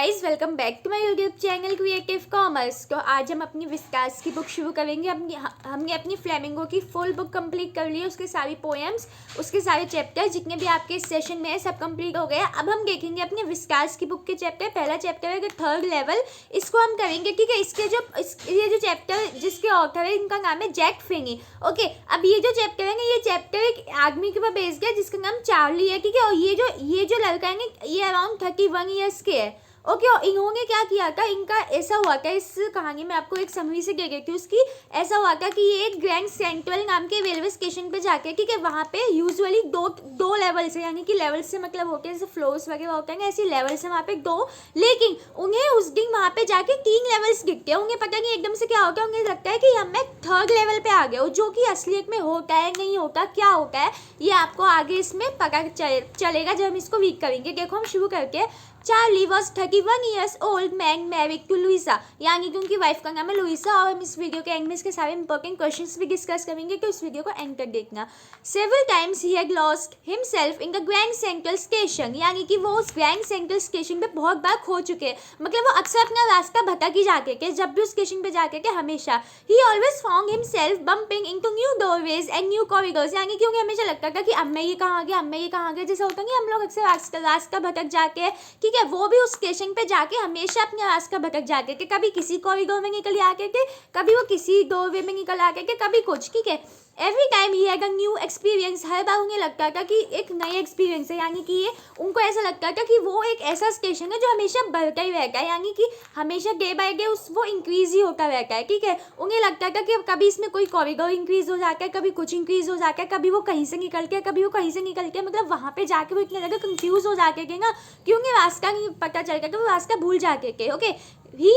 Guys, welcome back to my YouTube channel Creative Commerce. तो आज हम अपनी विस्कास की बुक शुरू करेंगे। हमने अपनी फ्लेमिंगो की फुल बुक कंप्लीट कर ली है। उसके सारी पोएम्स, उसके सारे चैप्टर जितने भी आपके इस सेशन में है सब कंप्लीट हो गए। अब हम देखेंगे अपने विस्कास की बुक के चैप्टर। पहला चैप्टर है थर्ड लेवल, इसको हम करेंगे। ठीक है, ये जो चैप्टर जिसके ऑथर है इनका नाम है जैक फिनी। ओके, अब ये जो चैप्टर है ना, ये चैप्टर एक आदमी के ऊपर बेस्ड है जिसका नाम चार्ली है। ठीक है, और ये जो लड़का है ना, ये अराउंड 31 ईयर्स के है। ओके, और इन्होंने क्या किया था, इनका ऐसा हुआ था, इस कहानी में आपको एक समरी से दे देती हूँ उसकी। ऐसा हुआ था कि ये एक ग्रैंड सेंट्रल नाम के रेलवे स्टेशन पे जाके, ठीक है, वहाँ पे यूजुअली दो लेवल से, यानी कि लेवल से मतलब होते हैं जैसे फ्लोर्स वगैरह होते हैं, ऐसी लेवल से वहाँ पे दो, लेकिन उन्हें उस दिन वहाँ पे जाके 3 लेवल्स दिखते हैं। उन्हें पता नहीं एकदम से क्या होता है, उन्हें लगता है कि हम मैं थर्ड लेवल पे आ गया हूँ, जो कि असलियत में होता है नहीं होता, क्या होता है ये आपको आगे इसमें पता चलेगा जब हम इसको रीड करेंगे। देखो, हम शुरू करके Charlie was 31 years old man married to Luisa, यानी कि उनकी वाइफ का नाम है लुइसा। और हम इस वीडियो के एंड में इसके सारे इंपॉर्टेंट क्वेश्चंस भी डिस्कस करेंगे, तो इस वीडियो को एंड तक देखना। Several times he had lost himself in the Grand central station, यानी कि वो उस ग्रैंड सेंट्रल स्टेशन पे बहुत बार खो चुके हैं। मतलब वो अक्सर अपना रास्ता भटक ही जाते थे, जब भी उस स्टेशन पे जाते थे हमेशा। ही always found himself bumping into new doorways and new corridors, यानी कि उन्हें हमेशा लगता था कि अब मैं ये कहाँ आ गया, अब मैं ये कहाँ आ गया। जैसे होता नहीं, हम लोग अक्सर रास्ता भटक जाते हैं, ठीक है, वो भी उस स्टेशन पे जाके हमेशा अपने रास्ता भटक जाते थे। कभी किसी कॉरिडोर में निकल आते थे, कभी वो किसी डोरवे में निकल आते थे, कभी कुछ। ठीक है, every time he had a new experience, हर बार उन्हें लगता था कि एक नई एक्सपीरियंस है, यानी कि ये उनको ऐसा लगता था कि वो एक ऐसा स्टेशन है जो हमेशा बढ़ता ही रहता है, यानी कि हमेशा डे बाय डे वो इंक्रीज ही होता रहता है। ठीक है, उन्हें लगता था कि कभी इसमें कोई कॉरिडोर इंक्रीज हो जाता है, कभी कुछ इंक्रीज हो जाता है, कभी वो कहीं से निकल के, कभी वो कहीं से निकल के, मतलब वहाँ पे जाके वो इतने ज़्यादा कंफ्यूज हो जाते थे ना कि उन्हें रास्ता नहीं पता चल गया, तो वो रास्ता भूल जाते थे। Okay, he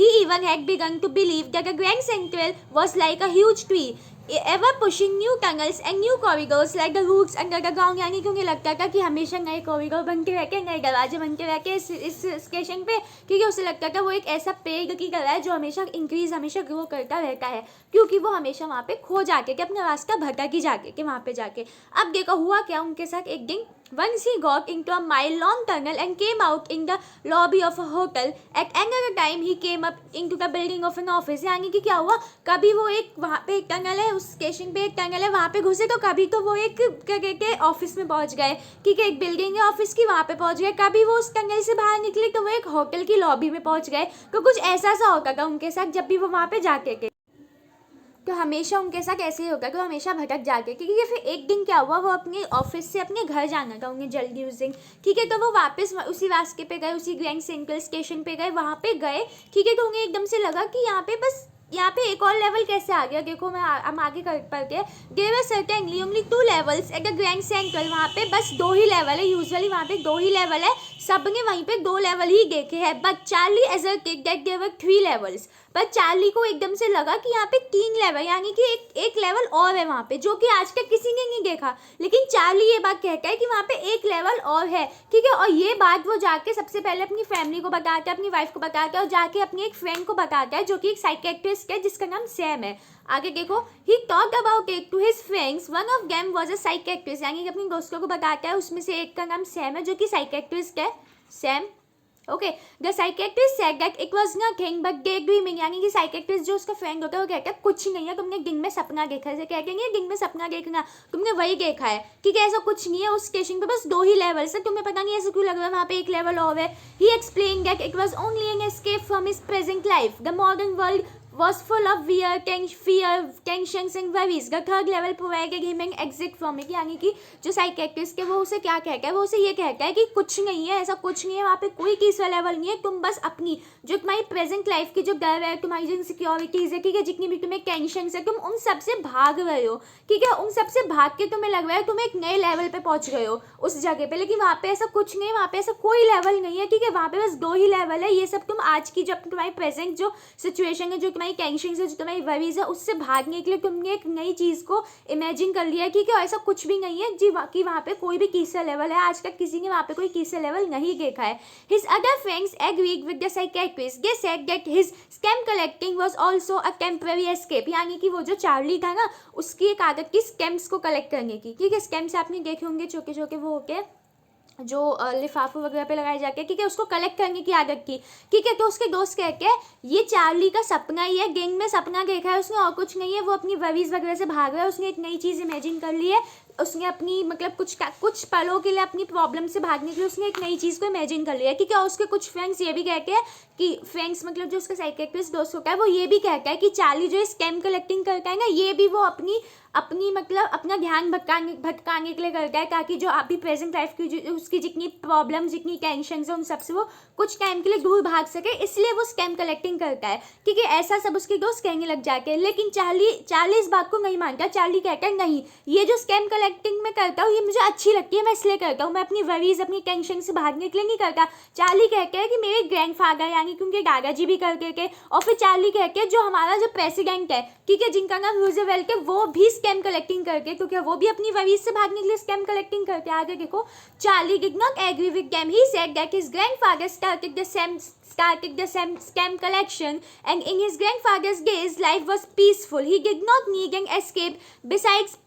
even had begun to believe that the Grand Central was like a huge tree, ever pushing new tunnels and new corridors like the roots under the ground, यानी कि उन्हें लगता था कि हमेशा नए कॉरिडोर बनते रहते, नए दरवाजे बनते रहते इस स्टेशन पे, क्योंकि उसे लगता था वो एक ऐसा पेड़ की तरह है जो हमेशा ग्रो करता रहता है, क्योंकि वो हमेशा वहाँ पे खो जाके कि अपना रास्ता भटक ही जाके कि वहाँ पे जाके। अब देखो हुआ क्या उनके साथ एक दिन। Once he got into a mile-long tunnel and came out in the lobby of a hotel. At another time, he came up into the building of an office. यानी कि क्या हुआ, कभी वो एक वहाँ पे एक टनल है, उस स्टेशन पे एक टनल है, वहाँ पे घुसे, तो कभी तो वो एक क्या कहते हैं ऑफिस में पहुँच गए। ठीक है, एक बिल्डिंग है ऑफिस की, वहाँ पे पहुँच गए। कभी वो उस टनल से बाहर निकले तो वो एक होटल की लॉबी में पहुँच गए। तो कुछ ऐसा सा होता था उनके साथ जब भी वो वहाँ पे जाते थे, तो हमेशा उनके साथ ऐसे ही होगा कि वो हमेशा भटक जाते, क्योंकि फिर एक दिन क्या हुआ, वो अपने ऑफिस से अपने घर जाना था उन्हें जल्दी उस दिन। ठीक है, तो वो वापस उसी रास्ते पे गए, उसी ग्रैंड सेंट्रल स्टेशन पे गए, वहाँ पे गए। ठीक है, तो उन्हें एकदम से लगा कि यहाँ पे एक और लेवल कैसे आ गया। देखो, हम आगे पढ़ के, there were certainly only 2 levels at the Grand Central, वहाँ पे बस 2 ही लेवल है, यूजुअली वहाँ पे 2 ही लेवल है, सबने वहीं पे 2 लेवल ही देखे हैं। But Charlie asserted that there were 3 levels, पर चार्ली को एकदम से लगा कि यहाँ पे 3 लेवल, यानी कि एक लेवल और है वहाँ पे, जो कि आज तक किसी ने नहीं देखा। लेकिन चार्ली ये बात कहता है कि वहाँ पे एक लेवल और है। ठीक है, और ये बात वो जाके सबसे पहले अपनी फैमिली को बताता है, अपनी वाइफ को बताता है, और जाके अपनी एक फ्रेंड को बताता है जो कि एक साइकेट्रिस्ट है जिसका नाम सैम है। आगे देखो, he talked about it to his friends, one of them was a psychiatrist, यानी कि अपने दोस्तों को बताता है, उसमें से एक का नाम सैम है जो कि साइकेट्रिस्ट है, Sam. Okay, the psychiatrist said that it was nothing but day dreaming, यानी कि साइकेट्रिस्ट जो उसका फ्रेंड होता है वो कहता है कुछ नहीं है, तुमने दिन में सपना देखा है। कहते हैं दिन में सपना देखना, तुमने वही देखा है। ठीक है, ऐसा कुछ नहीं है, उस स्टेशन पे बस 2 ही लेवल है, तुम्हें पता नहीं ऐसा क्यों लग रहा है वहाँ पे एक लेवल और है। He explain that it was only an escape from his present life, the modern world was full of fear, tensions and worries. The third level provided him an exit from it, यानी कि जो psychiatrist है वो उसे क्या कहता है, वो उसे ये कहता है कि कुछ नहीं है, ऐसा कुछ नहीं है, वहाँ पे कोई तीसरा लेवल नहीं है, तुम बस अपनी जो तुम्हारी प्रेजेंट लाइफ की जो डर है, तुम्हारी जो इनसिक्योरिटीज़ है, ठीक है, जितनी भी तुम्हें टेंशन है, तुम उन सब से भाग रहे हो। ठीक है, उन सब से भाग के तुम्हें लग रहा है तुम एक नए लेवल पे पहुँच गए हो उस जगह पे, लेकिन वहाँ पे ऐसा कुछ नहीं है, वहाँ पे ऐसा कोई लेवल नहीं है। ठीक है, वहाँ पे बस 2 ही लेवल है। ये सब तुम आज की जब तुम्हारी प्रेजेंट जो सिचुएशन है, जो तुम्हारी टेंशन है, जो तुम्हारी वरीज है, उससे भागने के लिए तुमने एक नई चीज़ को इमेजिन कर लिया। ठीक है, ऐसा कुछ भी नहीं है जी कि वहाँ पे कोई भी तीसरा लेवल है, आज तक किसी ने वहाँ पे कोई तीसरा लेवल नहीं देखा है। His other friends agreed with the psychiatrist. They said that his scam collecting was also a temporary escape, यानी कि वो जो चार्ली था ना, उसकी एक आदत की स्कैम्स को कलेक्ट करने की। ठीक है, स्कैम्स आपने देखे होंगे, छोटे छोटे वो होके जो लिफाफे वगैरह पे लगाए जाके, ठीक है, उसको कलेक्ट करने की आदत की, ठीक है। तो उसके दोस्त कहते हैं ये चार्ली का सपना ही है, गैंग में सपना देखा है उसने और कुछ नहीं है, वो अपनी वरीज वगैरह से भाग रहा है, उसने एक नई चीज़ इमेजिन कर ली है, उसने अपनी मतलब कुछ पलों के लिए अपनी प्रॉब्लम से भागने के लिए उसने एक नई चीज़ को इमेजिन कर लिया है, ठीक है। और उसके कुछ फ्रेंड्स ये भी कहते हैं कि फ्रेंड्स मतलब जो उसका साइकियाट्रिस्ट दोस्त होता है वो ये भी कहता है कि चार्ली जो स्कैम कलेक्टिंग करता है ना, ये भी वो अपनी मतलब अपना ध्यान भटकाने के लिए करता है, ताकि जो अभी प्रेजेंट लाइफ की उसकी जितनी प्रॉब्लम जितनी टेंशन है उन सबसे वो कुछ टाइम के लिए दूर भाग सके, इसलिए वो स्कैम कलेक्टिंग करता है, ठीक है। ऐसा सब उसके दोस्त कहने लग जाते हैं, लेकिन चार्ली इस बात को नहीं मानता। चार्ली कहता है नहीं, ये जो स्कैम कलेक्टिंग में करता हूँ ये मुझे अच्छी लगती है, मैं इसलिए करता हूँ, मैं अपनी वरीज अपनी टेंशन से भागने के लिए नहीं करता। चार्ली कहते हैं कि मेरे ग्रैंडफादर यानी कि उनके दादाजी भी करते थे, और फिर चार्ली कहते हैं जो हमारा जो प्रेसिडेंट है, ठीक है, जिनका नाम रूजवेल्ट है, वो भी स्कैम कलेक्टिंग करके, क्योंकि वो भी अपनी वरीज से भागने के लिए स्कैम कलेक्टिंग करते हैं। आगे देखो, Charlie did not agree with them, he said that his grandfather started the same scam collection, and in his grandfather's days life was peaceful, he did not need an escape.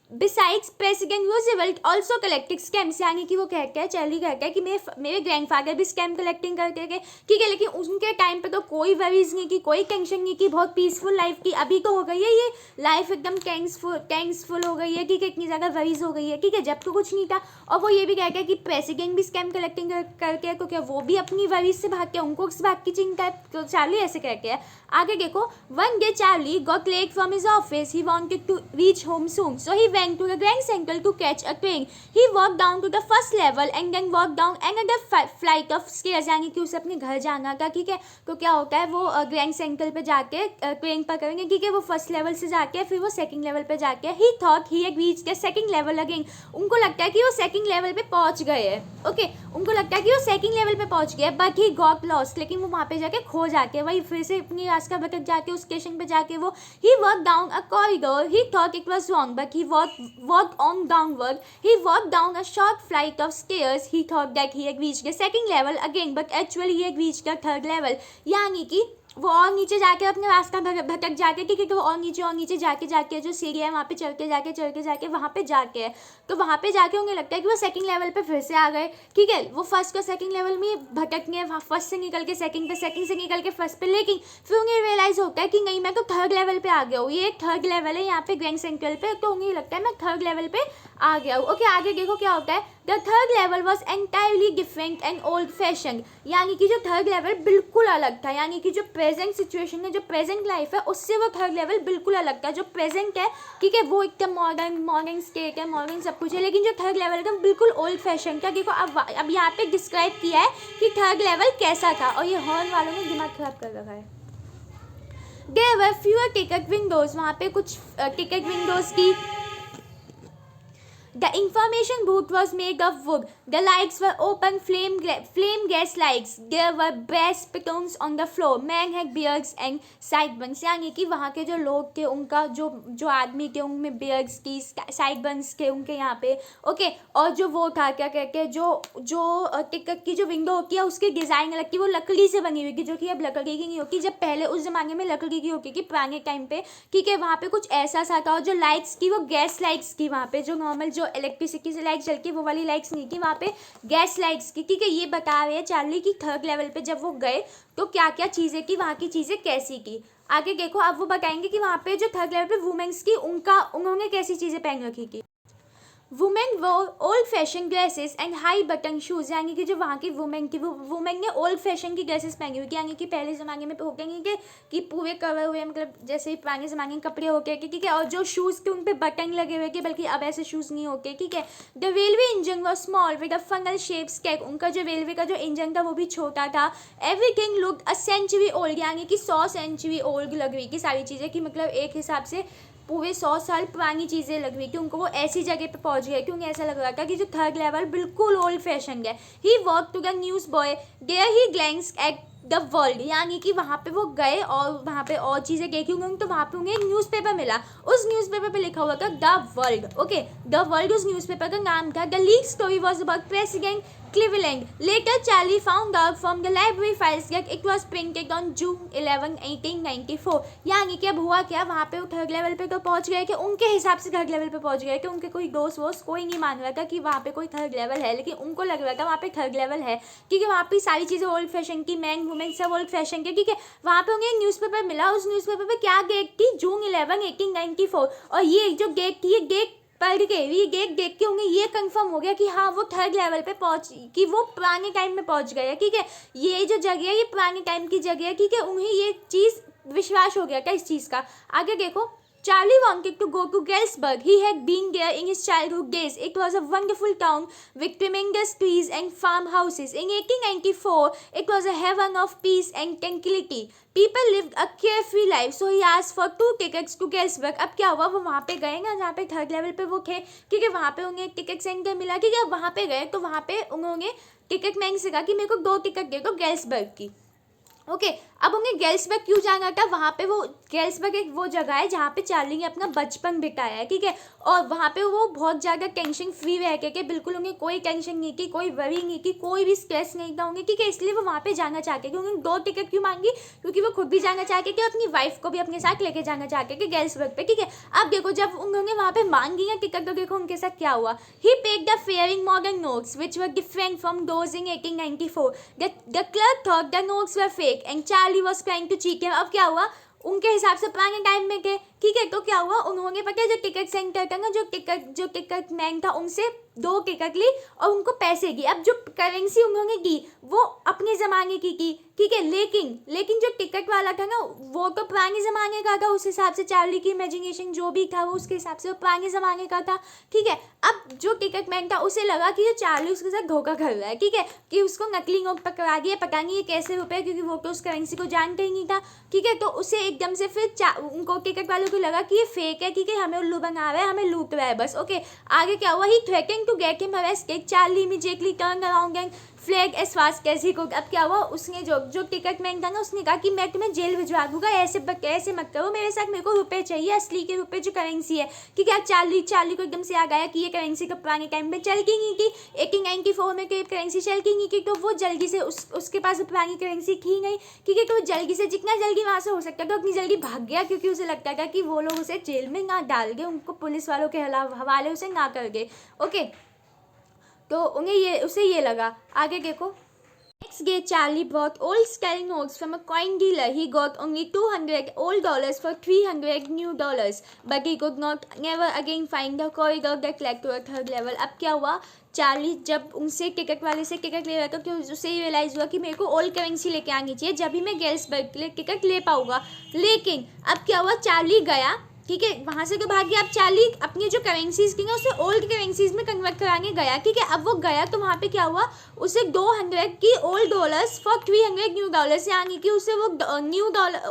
Besides President Roosevelt also collected scams, यानी कि वो कहता है, Charlie कहता है कि मेरे grandfather भी स्कैम कलेक्टिंग करते थे, ठीक है, लेकिन उनके टाइम पे तो कोई वरीज नहीं की, कोई टेंशन नहीं की, बहुत पीसफुल लाइफ की। अभी तो हो गई है ये लाइफ एकदम टेंसफुल हो गई है, ठीक है, इतनी ज़्यादा वरीज हो गई है, ठीक है, जब तो कुछ नहीं था। और वो ये भी कहता है कि प्रेसिडेंट भी स्कैम कलेक्टिंग करके, क्योंकि वो भी अपनी वरीज से भागते हैं, उनको इस बात की चिंता है, तो चार्ली ऐसे कहते हैं। आगे देखो, one day Charlie got late from his office, he wanted to reach home soon, so he went to the Grand Central to catch a train. He walked down to the first level and then walked down another flight of stairs, यानी कि उसे अपने घर जाना था, ठीक है। तो क्या होता है, वो ग्रैंड सेंट्रल पे जाके ट्रेन पकड़ेंगे, ठीक है, वो फर्स्ट लेवल से जाके फिर वो सेकंड लेवल पे जाके he thought he had reached the second level again, उनको लगता है कि वो सेकंड लेवल पे पहुंच गए हैं, ओके, उनको लगता है कि वो सेकंड लेवल पे पहुंच गए, बट ही गॉट लॉस्ट, लेकिन वो वहाँ पे जाके खो जाके वही फिर से अपनी रास्ता भटक जाके उस स्टेशन पे जाके वो he walked down a corridor, he thought it was wrong, but he walked on downward, he walked down a short flight of stairs, he thought that he had reached the second level again, but actually he had reached the third level, यानी कि वो और नीचे जाके अपने रास्ता भटक जाके, ठीक है, तो वो और नीचे जाके जो सीढ़ी है वहाँ पे चढ़ के जाके वहाँ पे जाके है, तो वहाँ पे जाके उन्हें लगता है कि वो सेकंड लेवल पे फिर से आ गए, ठीक है। वो फर्स्ट का सेकंड लेवल में भटकने, फर्स्ट से निकल के सेकंड पे, सेकंड से निकल के फर्स्ट पे, लेकिन फिर उन्हें रियलाइज़ होता है कि नहीं, मैं तो थर्ड लेवल पे आ गया हूँ, ये एक थर्ड लेवल है यहाँ पे ग्रैंड सेंट्रल पे, तो उन्हें लगता है मैं थर्ड लेवल पे आ गया हूँ, ओके। आगे देखो क्या होता है, the third level was entirely different and old fashion, यानी कि जो थर्ड लेवल बिल्कुल अलग था, यानी कि जो प्रेजेंट सिचुएशन है, जो प्रेजेंट लाइफ है, उससे वो थर्ड लेवल बिल्कुल अलग था। जो प्रेजेंट है, ठीक है, वो एकदम मॉडर्न स्टेट है, मॉडर्न सब कुछ है, लेकिन जो थर्ड लेवल का बिल्कुल ओल्ड फैशन था। देखो अब यहाँ पे डिस्क्राइब किया है कि थर्ड लेवल कैसा था, और ये हॉर्न वालों ने दिमाग खराब कर रखा है। There were fewer ticket windows, वहाँ पे कुछ टिकट विंडोज की। The information booth was made of wood. The lights were open flame gas lights. There were brass spittoons on the floor. Men had beards and sideburns. यानी कि वहाँ के जो लोग थे उनका जो आदमी थे उनमें beards की sideburns थे उनके यहाँ पे, ओके। और जो वो था क्या कहते हैं, जो टिकट की जो विंडो होती है उसकी डिज़ाइन अलग थी, वो लकड़ी से बनी हुई थी, जो कि अब लकड़ी की नहीं होती, जब पहले उस ज़माने में लकड़ी की होती थी पुराने टाइम पे, ठीक है। वहाँ पे कुछ ऐसा सा था, और जो लाइट्स की वो गैस लाइट्स की, वहाँ पे जो नॉर्मल जो इलेक्ट्रिसिटी से लाइट जलती है वो वाली लाइट्स नहीं थी, वहाँ पे गैस लाइट्स की, ठीक है। ये बता रहे हैं चार्ली की थर्ड लेवल पे जब वो गए तो क्या क्या चीज़ें की, वहाँ की चीज़ें कैसी की। आगे देखो, अब वो बताएंगे कि वहाँ पे जो थर्ड लेवल पे वुमेन्स की उन्होंने कैसी चीज़ें पहन रखी थी। Women wore old fashion dresses and high button shoes, यानी कि जो वहाँ की वुमेन थी, वो वुमेन ने ओल्ड फैशन की ड्रेसेस पहनी हुई थी, यानी कि पहले ज़माने में होते नहीं कि पूरे कवर हुए, मतलब जैसे ही पुराने ज़माने के कपड़े होते थे, ठीक है। और जो शूज़ थे उन पर बटन लगे हुए थे, बल्कि अब ऐसे शूज़ नहीं होते, ठीक है। The railway engine was small with a funnel shape stack, उनका जो रेलवे का जो इंजन था वो भी छोटा था। Everything looked a century old, यानी कि 100 सेंचुरी ओल्ड लग रही थी सारी चीज़ें, कि मतलब एक हिसाब से पूरे 100 साल पुरानी चीज़ें लग रही थी उनको, वो ऐसी जगह पे पहुंच गए कि उन्हें ऐसा लग रहा था कि जो थर्ड लेवल बिल्कुल ओल्ड फैशन है। He walk to the news boy, there he glance at the world, यानी कि वहाँ पे वो गए और वहाँ पे और चीज़ें देखी होंगी, तो वहाँ पे उन्हें एक न्यूज़पेपर मिला, उस न्यूज़पेपर पे लिखा हुआ था the world, okay. The world उस न्यूज़पेपर का नाम था। The leak story was about president Cleveland. Later, Charlie found out from the library files that it was printed on June 11, 1894. यानी कि अब हुआ क्या, वहाँ पे वो थर्ड लेवल पे तो पहुँच गए कि उनके हिसाब से थर्ड लेवल पे पहुँच गए कि उनके कोई दोस्त वोस्त कोई नहीं मान रहा था कि वहाँ पे कोई थर्ड लेवल है, लेकिन उनको लग रहा था वहाँ पे थर्ड लेवल है क्योंकि वहाँ पे सारी चीज़ें ओल्ड फैशन की, मैन वुमेन सब ओल्ड फैशन के, ठीक है। वहाँ पे उन्हें न्यूज़पेपर मिला, उस न्यूज़पेपर पे क्या डेट थी, जून 11, 1894, और ये जो डेट थी, ये डेट पढ़ के, ये डेट देख के उन्हें ये कंफर्म हो गया कि हाँ वो थर्ड लेवल पे पहुँच, कि वो पुराने टाइम में पहुँच गए, ठीक है। ये जो जगह है ये पुराने टाइम की जगह है, ठीक है। उन्हें ये चीज़ विश्वास हो गया था इस चीज़ का। आगे देखो, Charlie wanted to go to Galesburg. He had been there in his childhood days. It was a wonderful town with tremendous trees and farmhouses. In 1894, it was a heaven of peace and tranquility. People lived a carefree life. So he asked for 2 tickets to Galesburg. अब क्या हुआ, वो वहाँ पे गए ना जहाँ पे थर्ड लेवल पे वो थे, क्योंकि वहाँ पे उन्हें एक टिकट सेंटर मिला, क्योंकि अब वहाँ पे गए तो वहाँ पे उन्होंने टिकट मैन से कहा कि मेरे को 2 टिकट दे दो गेल्सबर्ग की। ओके, अब उन्हें गेल्सबर्ग क्यों जाना था, वहाँ पे वो गेल्सबर्ग एक वो जगह है जहाँ पे चार्ली ने अपना बचपन बिताया है, ठीक है। और वहाँ पे वो बहुत ज़्यादा टेंशन फ्री रह के बिल्कुल उन्हें कोई टेंशन नहीं थी, कोई वरी नहीं थी, कोई भी स्ट्रेस नहीं था उन्हें, ठीक है। इसलिए वो वहाँ पे जाना चाहते थे। उन्हें 2 टिकट क्यों मांगी, क्योंकि वो खुद भी जाना चाहते थे, अपनी वाइफ को भी अपने साथ लेके जाना चाहते थे गेल्सबर्ग पे, ठीक है। अब देखो, जब उन्होंने वहाँ पे मांगी है टिकट तो देखो उनके साथ क्या हुआ। He paid the fare in modern notes which were different from those in 1894. The clerk thought the notes were fake and Charlie was trying to cheat him. अब क्या हुआ, उनके हिसाब से पुराने टाइम में थे, ठीक है। तो क्या हुआ, उन्होंने पता है जो टिकट सेंटर था ना, जो टिकट मैन था उनसे 2 टिकट ली और उनको पैसे दी। अब जो करेंसी उन्होंने दी वो अपने ज़माने की थी, ठीक है। लेकिन जो टिकट वाला था ना वो तो पुराने ज़माने का था, उस हिसाब से चार्ली की इमेजिनेशन जो भी था वो उसके हिसाब से वो पुराने ज़माने का था, ठीक है। अब जो टिकट मैन था उसे लगा कि ये चार्ली उसके साथ धोखा कर रहा है, ठीक है, कि उसको नकली नोट पकड़ा दिया, पता नहीं ये कैसे रुपए, क्योंकि वो तो उस करेंसी को जानते ही नहीं था, ठीक है। तो उसे एकदम से फिर उनको टिकट वालों को लगा कि ये फेक है, ठीक है, हमें उल्लू बना रहा है, हमें लूट रहा है बस। ओके, आगे क्या हुआ, he threatened to get him arrested. Charlie immediately turned around and flag as fast कैसी को। अब क्या हुआ, उसने जो टिकट मैन था ना उसने कहा कि मैं तुम्हें जेल भिजवा दूंगा, ऐसे मत करो मेरे साथ, मेरे को रुपए चाहिए, असली के रुपए जो करेंसी है, ठीक है। चार्ली को एकदम से याद आया कि ये करेंसी तो पुराने टाइम में चल की नहीं थी, 1894 में कोई करेंसी चल की नहीं थी, तो वो जल्दी से उसके पास पुरानी करेंसी थी नहीं, ठीक है। तो जल्दी से जितना जल्दी वहाँ से हो सकता था उतनी जल्दी भाग गया, क्योंकि उसे लगता था कि वो लोग उसे जेल में ना डाल गए, उनको पुलिस वालों के हवाले उसे ना कर गए। ओके, तो उसे ये लगा। आगे देखो, next day Charlie bought old scale notes from a coin dealer. He got only 200 old dollars for 300 new dollars, but he could never again find the corridor that led to a third level. अब क्या हुआ, Charlie जब उनसे ticket वाले से ticket ले रहा था तो उसे रियलाइज़ हुआ कि मेरे को ओल्ड करेंसी लेके आनी चाहिए, जब भी मैं गेल्सबर्ग के लिए टिकट ले पाऊंगा। लेकिन अब क्या हुआ, चार्ली गया, ठीक है, वहाँ से तो भाग गया। अब चार्ली अपनी जो करेंसीज की ना उसे ओल्ड करेंसीज में कन्वर्ट कराने गया, ठीक है। अब वो गया तो वहाँ पे क्या हुआ, उसे 200 की old dollars for 300 new dollars, यानी कि उसे वो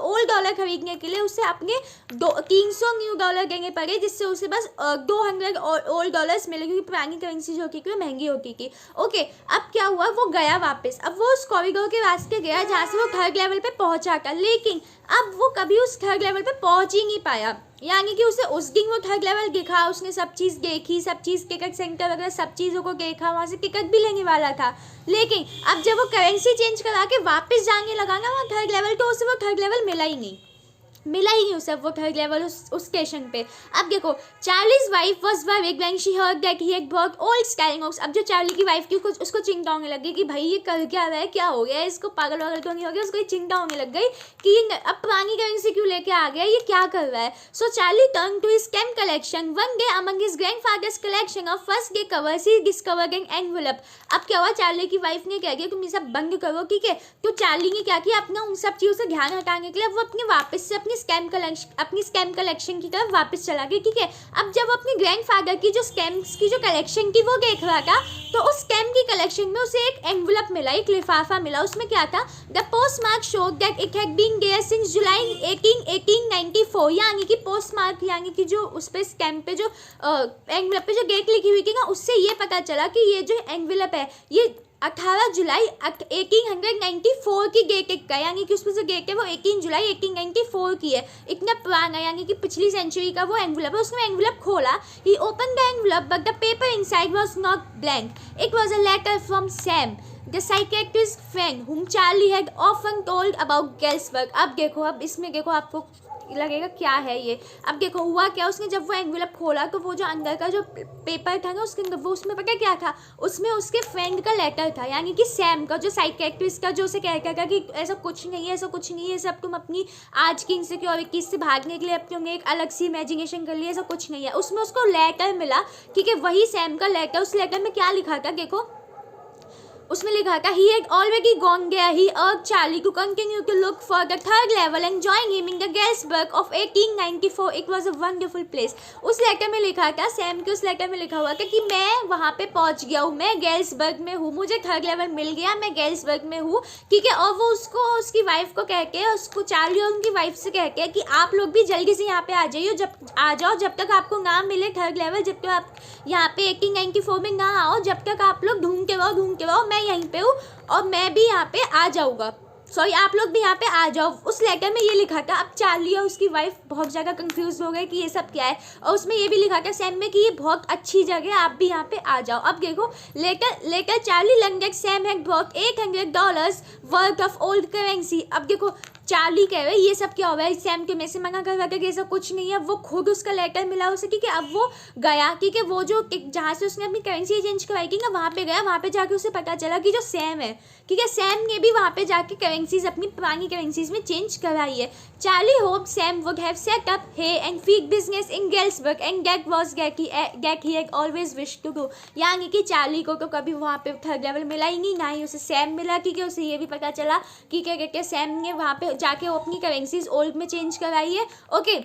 ओल्ड डॉलर खरीदने के लिए उसे अपने 300 न्यू डॉलर देने पड़े, जिससे उसे बस 200 ओल्ड डॉलर्स मिले, क्योंकि पुरानी करेंसी जो होती थी वो महंगी होती थी। ओके, अब क्या हुआ, वो गया वापस, अब वो उस कॉरिडोर के रास्ते गया जहाँ से वो थर्ड लेवल पे पहुँचा था, लेकिन अब वो कभी उस थर्ड लेवल पे पहुँच ही नहीं पाया, यानी कि उसे उस दिन वो थर्ड लेवल दिखा, उसने सब चीज़ देखी, सब चीज़ टिकट सेंटर वगैरह सब चीज़ों को देखा, वहाँ से टिकट भी लेने वाला था, लेकिन अब जब वो करेंसी चेंज करा के वापस जाने लगा ना वहाँ थर्ड लेवल, तो उसे वो थर्ड लेवल मिला ही नहीं उसे वो थर्ड लेवल उस स्टेशन पे। अब देखो, Charlie's wife was worried when she heard that he had bought old sky notes. अब जो चार्ली की वाइफ थी उसको चिंता होने लगी कि भाई ये कर क्या रहा है, क्या हो गया, इसको पागल वागल तो नहीं हो गया, उसको चिंता होने लग गई कि अब पुरानी करेंसी क्यों लेके आ गया, ये क्या कर रहा है। So Charlie turn to his stamp collection. One day among his grandfather's collection of first day covers he discovered an envelope. अब क्या हुआ, चार्ली की वाइफ ने क्या किया, तुम ये सब बंद करो, ठीक है। तो चार्ली ने क्या किया, अपना उन सब चीज़ों से ध्यान हटाने के लिए वो अपने वापस से अपनी स्टैम्प कलेक्शन की तरफ वापस चला गया, ठीक है। अब जब अपने ग्रैंडफादर की जो स्टैम्प्स की जो कलेक्शन थी वो देख रहा था, तो उस स्टैम्प की कलेक्शन में उसे एक एनवेलप मिला, एक लिफाफा मिला, उसमें क्या था, the post mark showed that it had been there since July 1894, यानी कि पोस्ट मार्क, यानी कि जो उस पर स्टैम्प पे जो एनवेलप पे जो डेट लिखी हुई थी ना, उससे ये पता चला कि ये जो एनवेलप है ये 18 जुलाई 1894 की डेट का, यानी कि उसमें जो डेट है वो 18 जुलाई 1894 की है। इतना पुराना, यानी कि पिछली सेंचुरी का वो एनवलप है। उसने एनवलप खोला, he open the envelope but the paper inside was not blank, it was a letter from Sam the psychiatrist friend whom Charlie had often told about Galesburg। अब देखो, अब इसमें देखो आपको लगेगा क्या है ये। अब देखो हुआ क्या, उसने जब वो एनवेलप खोला तो वो जो अंदर का जो पेपर था ना उसके अंदर, वो उसमें पता क्या था, उसमें उसके फ्रेंड का लेटर था, यानी कि सैम का, जो साइकेट्रिस्ट का, जो उसे कहता था कि ऐसा कुछ नहीं है, ऐसा कुछ नहीं है, सब तुम अपनी आज की इनसिक्योरिटीज से भागने के लिए अब तुमने एक अलग सी इमेजिनेशन कर ली, ऐसा कुछ नहीं है। उसमें उसको लेटर मिला, ठीक है, वही सैम का लेटर। उस लेटर में क्या लिखा था देखो, उसमें लिखा था, he had already gone there, he urged Charlie to continue to look for the third level and join him in the Galesburg of 1894, it was a wonderful place। उस लेटर में लिखा था, सैम के उस लेटर में लिखा हुआ था कि मैं वहाँ पे पहुँच गया हूँ, मैं गेल्सबर्ग में हूँ, मुझे थर्ड लेवल मिल गया, मैं गेल्सबर्ग में हूँ, ठीक है। और वो उसको, उसकी वाइफ को कह के, उसको चार्ली और उनकी वाइफ से कह के कि आप लोग भी जल्दी से यहाँ पे आ जाइए, आ जाओ, जब तक आपको ना मिले थर्ड लेवल, जब तक आप यहाँ पे 1894 में ना आओ, जब तक आप लोग ढूंढते रहो, मैं यहीं पे हूँ और मैं भी यहाँ पे आ जाऊँगा, सॉरी आप लोग भी यहाँ पे आ जाओ। उस लेटर में ये लिखा था। अब चार्ली और उसकी वाइफ बहुत ज़्यादा कंफ्यूज हो गए कि ये सब क्या है, और उसमें ये भी लिखा था सैम में कि ये बहुत अच्छी जगह है, आप भी यहाँ पे आ जाओ। अब देखो later Charlie learnt Sam had brought $800 worth of old currency. अब देखो चार्ली कह रहे ये सब क्या हो रहा है, सैम के में से मना कर रहा था कि ऐसा कुछ नहीं है, वो खुद उसका लेटर मिला उसे, ठीक है। अब वो गया, ठीक है, वो जो जहाँ से उसने अपनी करेंसी चेंज करवाई थी ना, वहाँ पे गया, वहाँ पे जाके उसे पता चला कि जो सैम है, ठीक है, सैम ने भी वहाँ पे जाके करेंसीज अपनी पुरानी करेंसीज में चेंज कराई है। Charlie hope Sam would have set up hay and feed business in Galesburg and that was that he had always wish to do. यानी कि चार्ली को तो कभी वहाँ पे थर्ड लेवल मिला ही नहीं, ना ही उसे सैम मिला, ठीक है। उसे ये भी पता चला कि क्या कहते हैं, सैम ने वहाँ पे जाके वो अपनी करेंसीज ओल्ड में चेंज कराई है, ओके।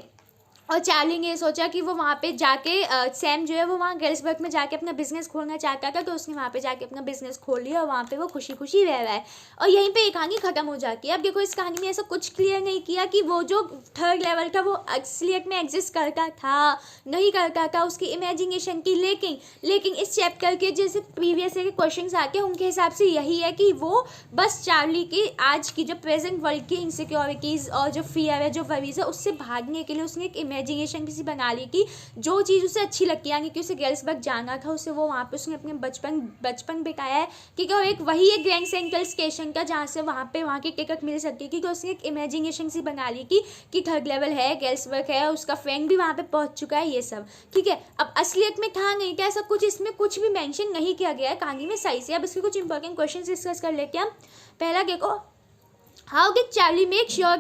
और चार्ली ने सोचा कि वो वहाँ पे जाके सैम जो है वो वहाँ गेल्सबर्ग में जाके अपना बिजनेस खोलना चाहता था, तो उसने वहाँ पे जाके अपना बिजनेस खोल लिया और वहाँ पे वो खुशी खुशी रह रहा है। और यहीं पे ये कहानी ख़त्म हो जाती है। अब देखो इस कहानी में ऐसा कुछ क्लियर नहीं किया कि वो जो थर्ड लेवल था वो असलियत में एग्जिस्ट करता था नहीं करता था, उसकी इमेजिनेशन की। लेकिन इस चैप्टर के जैसे प्रीवियस के क्वेश्चन आते हैं उनके हिसाब से यही है कि वो बस चार्ली की आज की जो प्रेजेंट वर्ल्ड की इनसिक्योरिटीज़ और जो फियर है, जो वरीज है, उससे भागने के लिए उसने एक इमेजिनेशन किसी बना ली कि जो चीज़ उसे अच्छी लगती है, यानी कि उसे गेल्सबर्ग जाना था, उसे वो वहाँ पे उसने अपने बचपन बिताया है, क्योंकि वो एक ग्रैंड सेंट्रल स्टेशन का जहाँ से वहाँ की टिकट मिल सकती है, क्योंकि उसने एक इमेजिनेशन सी बना ली कि थर्ड लेवल है, गेल्सबर्ग है, उसका फ्रेंड भी वहाँ पे पहुँच चुका है, ये सब, ठीक है। अब असलियत में था नहीं था ऐसा कुछ, इसमें कुछ भी मेंशन नहीं किया गया है कहानी में सही से। अब इसके कुछ इंपॉर्टेंट क्वेश्चन डिस्कस कर लेते हैं हम। पहला देखो, how did Charlie make sure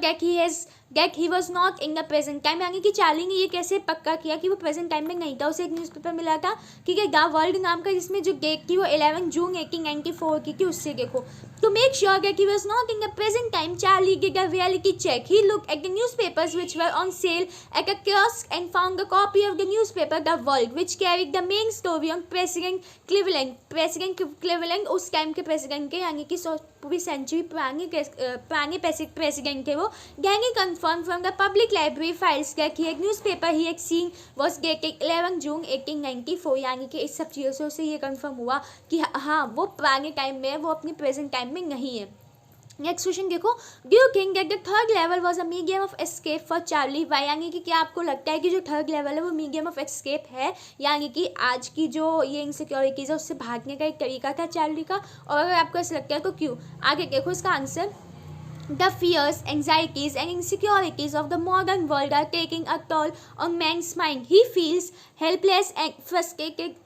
that he was not in the present time, यानी कि चार्ली ने ये कैसे पक्का किया कि वो प्रेजेंट टाइम में नहीं था। उसे एक न्यूज़पेपर मिला था, ठीक है, द वर्ल्ड नाम का, जिसमें जो डेट थी वो 11 जून 1894 की थी। उससे देखो, to make sure that he was not in the present time, Charlie did a reality check. He looked at the newspapers which were on sale at a kiosk and found a copy of the newspaper The World, which carried the main story on President Cleveland. President Cleveland उस time के president के, यानी कि पूरी century पुराने president थे वो। Then he confirmed from the public library files that he had newspaper he had seen was dated 11 June 1894, यानी कि इस सब चीज़ों से उसे ये कंफर्म हुआ कि हाँ वो पुराने टाइम में, वो अपनी प्रेजेंट टाइम में नहीं है। नेक्स्ट क्वेश्चन देखो, do you think that the third level was a medium of escape for Charlie why, यानी कि क्या आपको लगता है कि जो थर्ड लेवल है वो मीडियम ऑफ एस्केप है, यानी कि आज की जो ये इनसिक्योरिटीज़ है उससे भागने का एक तरीका था चार्ली का, और अगर आपको ऐसा लगता है तो क्यों? आगे देखो इसका answer, The fears, anxieties and insecurities of the modern world are taking a toll on man's mind. He feels helpless and frustrated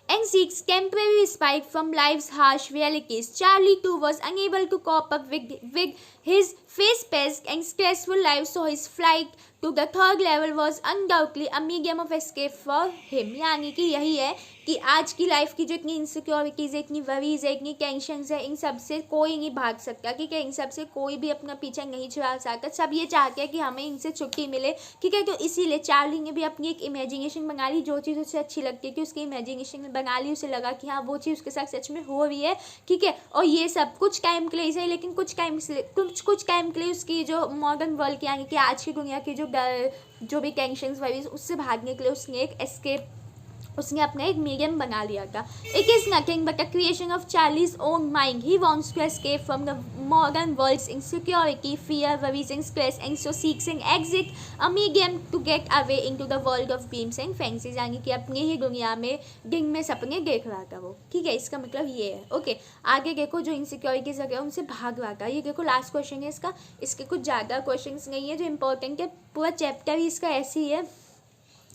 and seeks temporary respite from life's harsh realities. Charlie too was unable to cope up with his fast-paced and stressful life, so his flight to the third level was undoubtedly a medium of escape for him. यानी कि यही है कि आज की life की जो इतनी इनसिक्योरिटीज़ है, इतनी वरीज है, इतनी टेंशन है, इन सब से कोई नहीं भाग सकता, ठीक है, इन सब से कोई भी अपना पीछा नहीं छुड़ा सकता। सब ये चाहते हैं कि हमें इनसे छुट्टी मिले, ठीक है। तो इसीलिए चार्ली ने भी अपनी एक इमेजिनेशन बना ली, जो चीज़ उसे अच्छी लगती है कि उसकी इमेजिनेशन में बना ली, उसे लगा कि हाँ वो चीज़ उसके साथ सच में हो रही है, ठीक है। और ये सब कुछ टाइम के लिए सही, लेकिन कुछ टाइम के लिए उसकी जो मॉडर्न वर्ल्ड की, यानी कि आज की दुनिया की जो भी टेंशन वरीज, उससे भागने के लिए उसने एक एस्केप उसने अपना एक मीडियम बना लिया था। It is nothing but a creation of Charlie's own mind. He wants to escape from the modern world's insecurity, fear, worries and stress, and so seeks an exit a medium to get away into the world of dreams and fancies. यानी कि अपनी ही दुनिया में दिन में सपने देख रहा था वो। ठीक है, इसका मतलब ये है। ओके, आगे देखो जो इनसिक्योरिटीज वगैरह उनसे भाग रहा था। ये देखो लास्ट क्वेश्चन है इसका। इसके कुछ ज़्यादा क्वेश्चन नहीं है जो इंपॉर्टेंट है, पूरा चैप्टर ही इसका ऐसे ही है।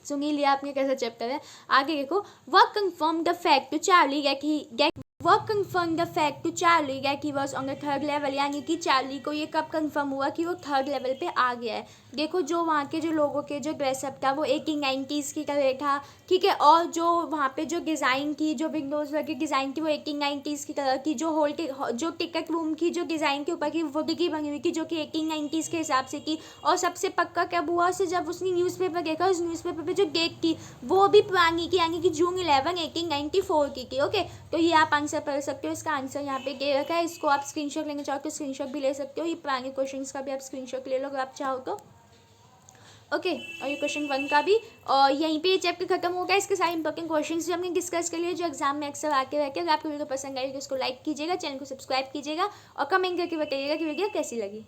सुन ही लिया आपने कैसा चैप्टर है। आगे देखो, work confirm the fact to Charlie that he was on the third level. यानी कि चार्ली को ये कब कंफर्म हुआ कि वो थर्ड लेवल पे आ गया है। देखो जो वहाँ के जो लोगों के जो ड्रेसअप था वो 1890s की तरह था। ठीक है, और जो वहाँ पे जो डिज़ाइन थी, जो विंडोज़ वगैरह डिज़ाइन थी वो 1890s की तरह की। जो टिकट रूम की जो डिज़ाइन के ऊपर की वुड की बनी हुई थी जो कि 1890s के हिसाब से थी। और सबसे पक्का कब हुआ उससे, जब उसने न्यूज़पेपर देखा, उस न्यूज़पेपर पे जो डेट थी वो भी पुरानी की, यानी कि जून 11 1894 की थी। ओके, तो ये आप आंसर पढ़ सकते हो। इसका आंसर यहाँ पे दे रखा है, इसको आप स्क्रीनशॉट लेना चाहो तो स्क्रीनशॉट भी ले सकते हो। ये पुराने क्वेश्चन का भी आप स्क्रीनशॉट ले लो अगर आप चाहो तो। ओके, और ये क्वेश्चन 1 का भी। और यहीं पे ये चैप्टर खत्म हो गया। इसके सारे इंपॉर्टेंट क्वेश्चंस जो हमने डिस्कस कर लिए जो एग्जाम में अक्सर आके रहते हैं। अगर आपको वीडियो पसंद आई तो उसको लाइक कीजिएगा, चैनल को सब्सक्राइब कीजिएगा और कमेंट करके बताइएगा कि वीडियो कैसी लगी।